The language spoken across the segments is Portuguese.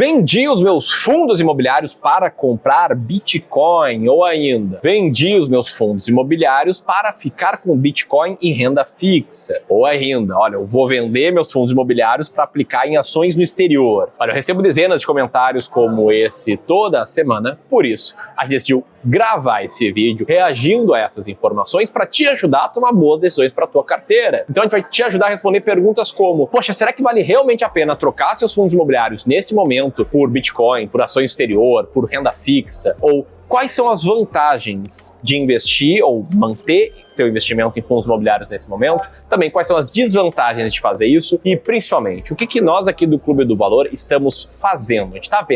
Vendi os meus fundos imobiliários para comprar Bitcoin, ou ainda, vendi os meus fundos imobiliários para ficar com Bitcoin e renda fixa, ou ainda, olha, eu vou vender meus fundos imobiliários para aplicar em ações no exterior. Olha, eu recebo dezenas de comentários como esse toda semana, por isso a gente decidiu gravar esse vídeo reagindo a essas informações para te ajudar a tomar boas decisões para a tua carteira. Então a gente vai te ajudar a responder perguntas como: poxa, será que vale realmente a pena trocar seus fundos imobiliários nesse momento por Bitcoin, por ações exterior, por renda fixa? Ou quais são as vantagens de investir ou manter seu investimento em fundos imobiliários nesse momento? Também quais são as desvantagens de fazer isso? E principalmente, o que nós aqui do Clube do Valor estamos fazendo? A gente está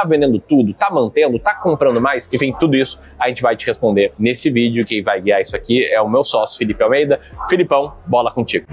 vendendo tudo, está mantendo, está comprando mais? Enfim, tudo isso a gente vai te responder nesse vídeo. Quem vai guiar isso aqui é o meu sócio, Felipe Almeida. Filipão, bola contigo.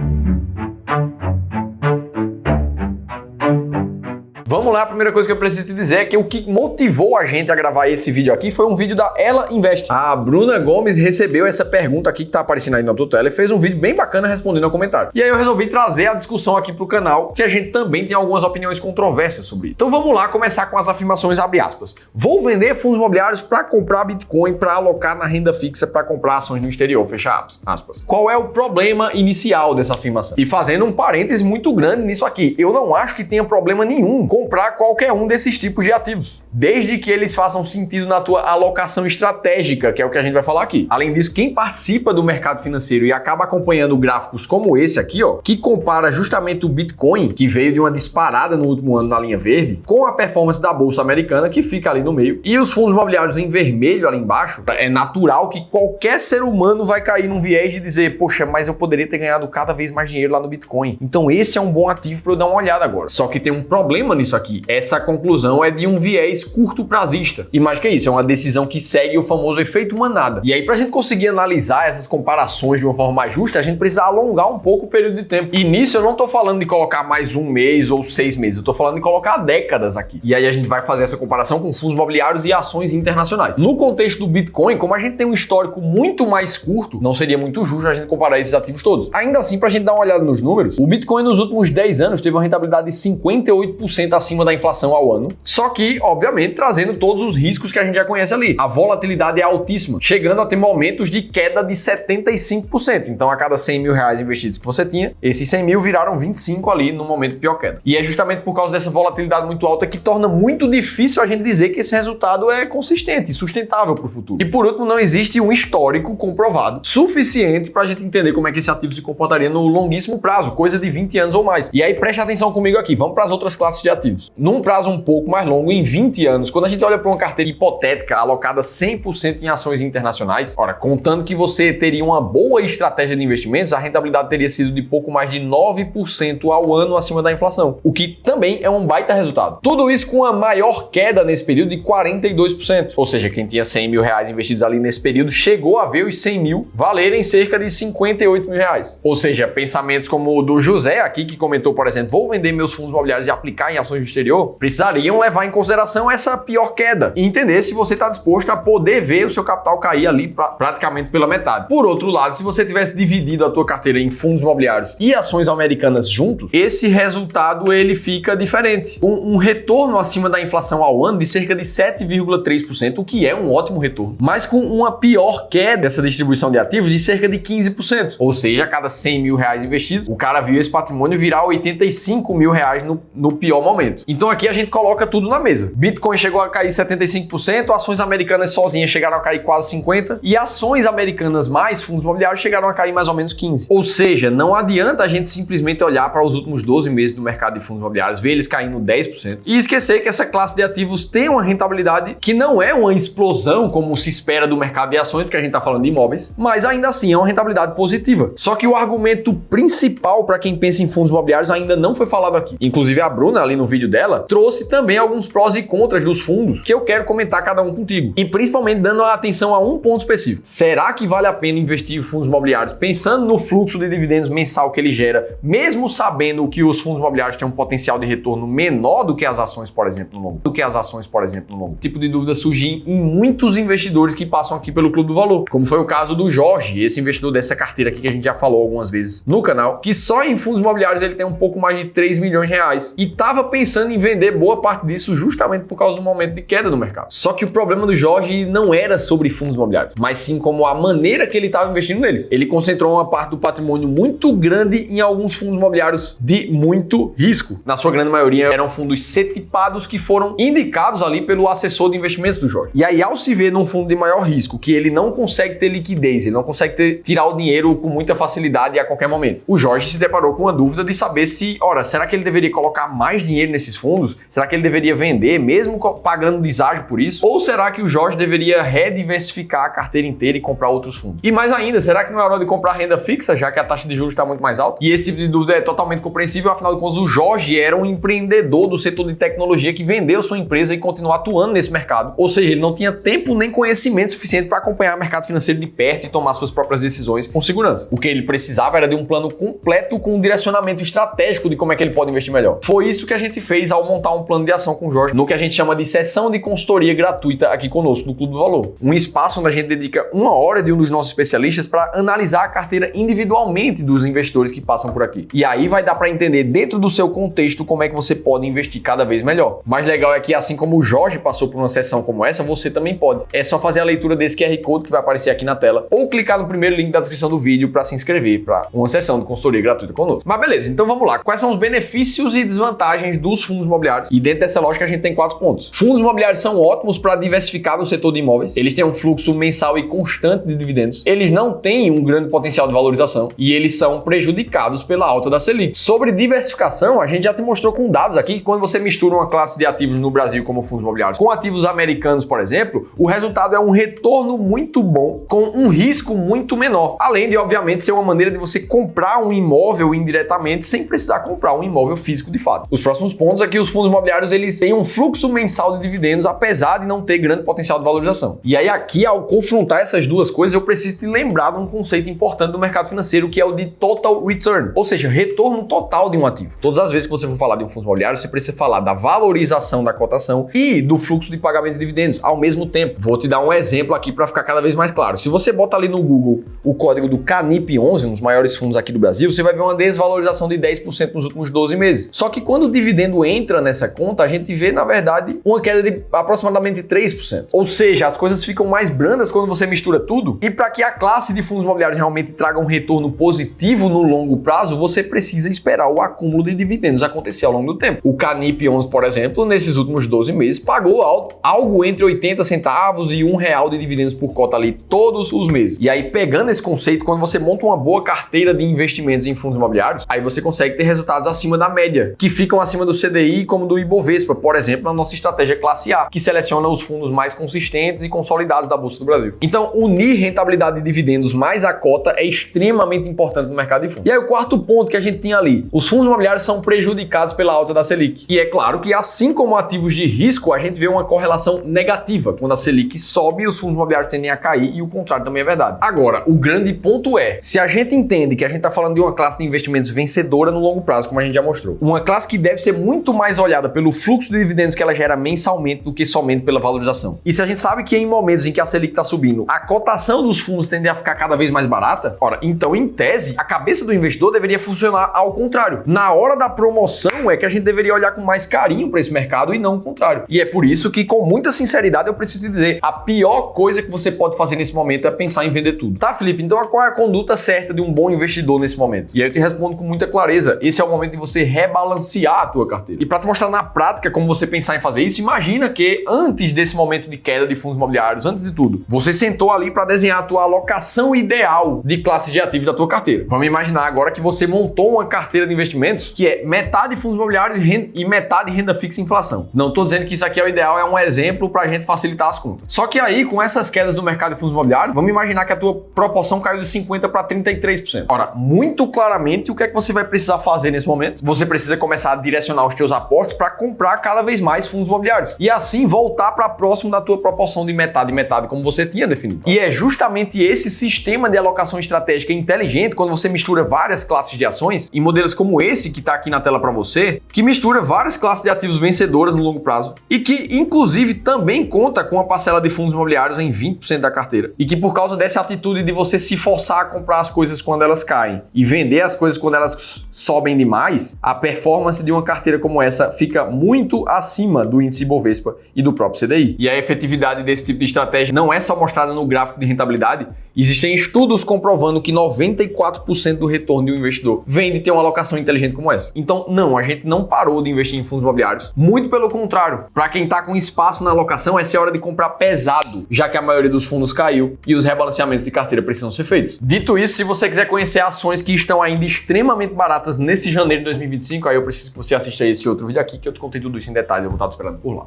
Vamos lá, a primeira coisa que eu preciso te dizer é que o que motivou a gente a gravar esse vídeo aqui foi um vídeo da Ela Investe. A Bruna Gomes recebeu essa pergunta aqui que tá aparecendo aí na tua tela e fez um vídeo bem bacana respondendo ao comentário. E aí eu resolvi trazer a discussão aqui pro canal, que a gente também tem algumas opiniões controversas sobre isso. Então vamos lá começar com as afirmações, abre aspas. Vou vender fundos imobiliários para comprar Bitcoin, para alocar na renda fixa, para comprar ações no exterior, fecha aspas. Qual é o problema inicial dessa afirmação? E fazendo um parêntese muito grande nisso aqui, eu não acho que tenha problema nenhum comprar qualquer um desses tipos de ativos, desde que eles façam sentido na tua alocação estratégica, que é o que a gente vai falar aqui. Além disso, quem participa do mercado financeiro e acaba acompanhando gráficos como esse aqui, ó, que compara justamente o Bitcoin, que veio de uma disparada no último ano na linha verde, com a performance da bolsa americana, que fica ali no meio, e os fundos imobiliários em vermelho ali embaixo, é natural que qualquer ser humano vai cair num viés de dizer: poxa, mas eu poderia ter ganhado cada vez mais dinheiro lá no Bitcoin, então esse é um bom ativo para eu dar uma olhada agora. Só que tem um problema nisso aqui. Essa conclusão é de um viés curto prazista. E mais que isso, é uma decisão que segue o famoso efeito manada. E aí, pra gente conseguir analisar essas comparações de uma forma mais justa, a gente precisa alongar um pouco o período de tempo. E nisso eu não tô falando de colocar mais um mês ou 6 meses, eu tô falando de colocar décadas aqui. E aí a gente vai fazer essa comparação com fundos imobiliários e ações internacionais. No contexto do Bitcoin, como a gente tem um histórico muito mais curto, não seria muito justo a gente comparar esses ativos todos. Ainda assim, pra gente dar uma olhada nos números, o Bitcoin nos últimos 10 anos teve uma rentabilidade de 58% acima da inflação ao ano, só que, obviamente, trazendo todos os riscos que a gente já conhece ali. A volatilidade é altíssima, chegando a ter momentos de queda de 75%. Então, a cada 100 mil reais investidos que você tinha, esses 100 mil viraram 25 ali no momento de pior queda. E é justamente por causa dessa volatilidade muito alta que torna muito difícil a gente dizer que esse resultado é consistente e sustentável para o futuro. E por último, não existe um histórico comprovado suficiente para a gente entender como é que esse ativo se comportaria no longuíssimo prazo, coisa de 20 anos ou mais. E aí, preste atenção comigo aqui, vamos para as outras classes de ativos. Num prazo um pouco mais longo, em 20 anos, quando a gente olha para uma carteira hipotética alocada 100% em ações internacionais, ora, contando que você teria uma boa estratégia de investimentos, a rentabilidade teria sido de pouco mais de 9% ao ano acima da inflação, o que também é um baita resultado. Tudo isso com a maior queda nesse período de 42%, ou seja, quem tinha 100 mil reais investidos ali nesse período chegou a ver os 100 mil valerem cerca de 58 mil reais. Ou seja, pensamentos como o do José aqui, que comentou, por exemplo, vou vender meus fundos imobiliários e aplicar em ações do exterior, precisariam levar em consideração essa pior queda e entender se você está disposto a poder ver o seu capital cair ali praticamente pela metade. Por outro lado, se você tivesse dividido a tua carteira em fundos imobiliários e ações americanas juntos, esse resultado ele fica diferente. Um retorno acima da inflação ao ano de cerca de 7,3%, o que é um ótimo retorno, mas com uma pior queda dessa distribuição de ativos de cerca de 15%. Ou seja, a cada 100 mil reais investidos, o cara viu esse patrimônio virar 85 mil reais no pior momento. Então aqui a gente coloca tudo na mesa. Bitcoin chegou a cair 75%, ações americanas sozinhas chegaram a cair quase 50% e ações americanas mais fundos imobiliários chegaram a cair mais ou menos 15%. Ou seja, não adianta a gente simplesmente olhar para os últimos 12 meses do mercado de fundos imobiliários, ver eles caindo 10% e esquecer que essa classe de ativos tem uma rentabilidade que não é uma explosão como se espera do mercado de ações, porque a gente está falando de imóveis, mas ainda assim é uma rentabilidade positiva. Só que o argumento principal para quem pensa em fundos imobiliários ainda não foi falado aqui. Inclusive a Bruna, ali no vídeo dela, trouxe também alguns prós e contras dos fundos que eu quero comentar cada um contigo. E principalmente dando atenção a um ponto específico. Será que vale a pena investir em fundos imobiliários pensando no fluxo de dividendos mensal que ele gera, mesmo sabendo que os fundos imobiliários têm um potencial de retorno menor do que as ações, por exemplo, no longo? Tipo de dúvida surge em muitos investidores que passam aqui pelo Clube do Valor, como foi o caso do Jorge, esse investidor dessa carteira aqui que a gente já falou algumas vezes no canal, que só em fundos imobiliários ele tem um pouco mais de 3 milhões de reais e estava pensando pensando em vender boa parte disso justamente por causa do momento de queda do mercado. Só que o problema do Jorge não era sobre fundos imobiliários, mas sim como a maneira que ele estava investindo neles. Ele concentrou uma parte do patrimônio muito grande em alguns fundos imobiliários de muito risco. Na sua grande maioria eram fundos C-tipados que foram indicados ali pelo assessor de investimentos do Jorge. E aí, ao se ver num fundo de maior risco, que ele não consegue ter liquidez, ele não consegue tirar o dinheiro com muita facilidade a qualquer momento, o Jorge se deparou com a dúvida de saber se, ora, será que ele deveria colocar mais dinheiro nesses fundos? Será que ele deveria vender, mesmo pagando deságio por isso? Ou será que o Jorge deveria rediversificar a carteira inteira e comprar outros fundos? E mais ainda, será que não é hora de comprar renda fixa, já que a taxa de juros está muito mais alta? E esse tipo de dúvida é totalmente compreensível, afinal de contas, o Jorge era um empreendedor do setor de tecnologia que vendeu sua empresa e continuou atuando nesse mercado. Ou seja, ele não tinha tempo nem conhecimento suficiente para acompanhar o mercado financeiro de perto e tomar suas próprias decisões com segurança. O que ele precisava era de um plano completo com um direcionamento estratégico de como é que ele pode investir melhor. Foi isso que a gente fez ao montar um plano de ação com o Jorge, no que a gente chama de sessão de consultoria gratuita aqui conosco no Clube do Valor. Um espaço onde a gente dedica 1 hora de um dos nossos especialistas para analisar a carteira individualmente dos investidores que passam por aqui. E aí vai dar para entender dentro do seu contexto como é que você pode investir cada vez melhor. O mais legal é que assim como o Jorge passou por uma sessão como essa, você também pode. É só fazer a leitura desse QR Code que vai aparecer aqui na tela ou clicar no primeiro link da descrição do vídeo para se inscrever para uma sessão de consultoria gratuita conosco. Mas beleza, então vamos lá. Quais são os benefícios e desvantagens dos fundos imobiliários? E dentro dessa lógica a gente tem 4 pontos. Fundos imobiliários são ótimos para diversificar no setor de imóveis. Eles têm um fluxo mensal e constante de dividendos. Eles não têm um grande potencial de valorização e eles são prejudicados pela alta da Selic. Sobre diversificação, a gente já te mostrou com dados aqui que quando você mistura uma classe de ativos no Brasil como fundos imobiliários com ativos americanos, por exemplo, o resultado é um retorno muito bom com um risco muito menor. Além de, obviamente, ser uma maneira de você comprar um imóvel indiretamente sem precisar comprar um imóvel físico de fato. Os próximos pontos é que os fundos imobiliários eles têm um fluxo mensal de dividendos, apesar de não ter grande potencial de valorização. E aí aqui, ao confrontar essas duas coisas, eu preciso te lembrar de um conceito importante do mercado financeiro, que é o de total return, ou seja, retorno total de um ativo. Todas as vezes que você for falar de um fundo imobiliário, você precisa falar da valorização da cotação e do fluxo de pagamento de dividendos ao mesmo tempo. Vou te dar um exemplo aqui para ficar cada vez mais claro. Se você bota ali no Google o código do CANIP11, um dos maiores fundos aqui do Brasil, você vai ver uma desvalorização de 10% nos últimos 12 meses. Só que quando o dividendo entra nessa conta, a gente vê, na verdade, uma queda de aproximadamente 3%. Ou seja, as coisas ficam mais brandas quando você mistura tudo. E para que a classe de fundos imobiliários realmente traga um retorno positivo no longo prazo, você precisa esperar o acúmulo de dividendos acontecer ao longo do tempo. O CANIP11, por exemplo, nesses últimos 12 meses, pagou algo entre 80 centavos e R$1 de dividendos por cota ali todos os meses. E aí, pegando esse conceito, quando você monta uma boa carteira de investimentos em fundos imobiliários, aí você consegue ter resultados acima da média, que ficam acima do CDI como do Ibovespa, por exemplo, na nossa estratégia classe A, que seleciona os fundos mais consistentes e consolidados da Bolsa do Brasil. Então, unir rentabilidade de dividendos mais a cota é extremamente importante no mercado de fundos. E aí, o quarto ponto que a gente tinha ali, os fundos imobiliários são prejudicados pela alta da Selic. E é claro que, assim como ativos de risco, a gente vê uma correlação negativa. Quando a Selic sobe, os fundos imobiliários tendem a cair e o contrário também é verdade. Agora, o grande ponto é, se a gente entende que a gente está falando de uma classe de investimentos vencedora no longo prazo, como a gente já mostrou, uma classe que deve ser muito mais olhada pelo fluxo de dividendos que ela gera mensalmente do que somente pela valorização. E se a gente sabe que em momentos em que a Selic está subindo, a cotação dos fundos tende a ficar cada vez mais barata, ora, então em tese, a cabeça do investidor deveria funcionar ao contrário. Na hora da promoção é que a gente deveria olhar com mais carinho para esse mercado e não o contrário. E é por isso que, com muita sinceridade, eu preciso te dizer, a pior coisa que você pode fazer nesse momento é pensar em vender tudo. Tá, Felipe? Então qual é a conduta certa de um bom investidor nesse momento? E aí eu te respondo com muita clareza. Esse é o momento de você rebalancear a tua carteira. E para te mostrar na prática como você pensar em fazer isso, imagina que antes desse momento de queda de fundos imobiliários, antes de tudo, você sentou ali para desenhar a tua alocação ideal de classe de ativos da tua carteira. Vamos imaginar agora que você montou uma carteira de investimentos que é metade fundos imobiliários e metade renda fixa e inflação. Não estou dizendo que isso aqui é o ideal, é um exemplo para a gente facilitar as contas. Só que aí, com essas quedas do mercado de fundos imobiliários, vamos imaginar que a tua proporção caiu de 50% para 33%. Ora, muito claramente, o que é que você vai precisar fazer nesse momento? Você precisa começar a direcionar os teus aportes para comprar cada vez mais fundos imobiliários. E assim voltar para próximo da tua proporção de metade e metade, como você tinha definido. E é justamente esse sistema de alocação estratégica inteligente, quando você mistura várias classes de ações, em modelos como esse que está aqui na tela para você, que mistura várias classes de ativos vencedoras no longo prazo e que, inclusive, também conta com a parcela de fundos imobiliários em 20% da carteira. E que, por causa dessa atitude de você se forçar a comprar as coisas quando elas caem e vender as coisas quando elas sobem demais, a performance de uma carteira como como essa fica muito acima do índice Bovespa e do próprio CDI. E a efetividade desse tipo de estratégia não é só mostrada no gráfico de rentabilidade. Existem estudos comprovando que 94% do retorno de um investidor vem de ter uma alocação inteligente como essa. Então, não, a gente não parou de investir em fundos imobiliários. Muito pelo contrário. Para quem está com espaço na alocação, essa é a hora de comprar pesado, já que a maioria dos fundos caiu e os rebalanceamentos de carteira precisam ser feitos. Dito isso, se você quiser conhecer ações que estão ainda extremamente baratas nesse janeiro de 2025, aí eu preciso que você assista a esse outro vídeo aqui, que eu te contei tudo isso em detalhes. Eu vou estar te esperando por lá.